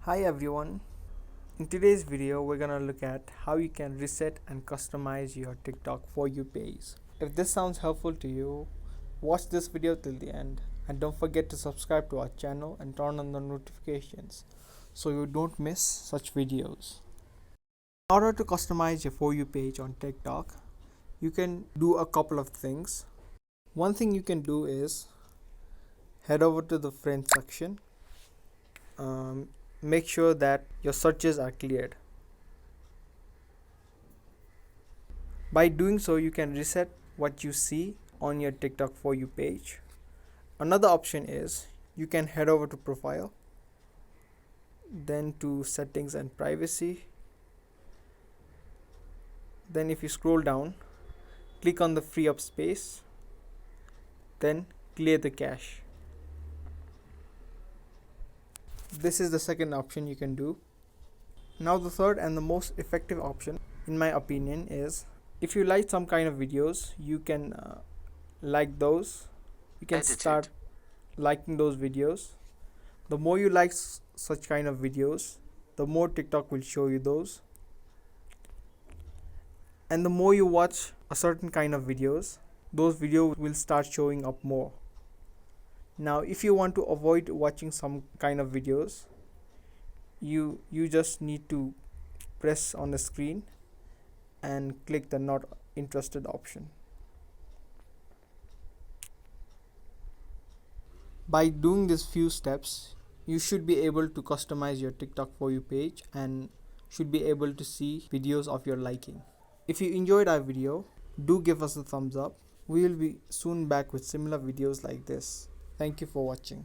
Hi everyone. In today's video, we're gonna look at how you can reset and customize your TikTok For You page. If this sounds helpful to you, watch this video till the end and don't forget to subscribe to our channel and turn on the notifications so you don't miss such videos. In order to customize your For You page on TikTok, you can do a couple of things. One thing you can do is head over to the friends section. Make sure that your searches are cleared. By doing so, you can reset what you see on your TikTok For You page. Another option is you can head over to profile, then to settings and privacy. Then if you scroll down, click on the free up space, then clear the cache. This is the second option you can do. Now the third and the most effective option in my opinion is if you like some kind of videos, you can like those. You can start liking those videos. The more you like such kind of videos, the more TikTok will show you those. And the more you watch a certain kind of videos, those videos will start showing up more. Now if you want to avoid watching some kind of videos, you just need to press on the screen and click the not interested option. By doing these few steps, you should be able to customize your TikTok For You page and should be able to see videos of your liking. If you enjoyed our video, do give us a thumbs up. We will be soon back with similar videos like this. Thank you for watching.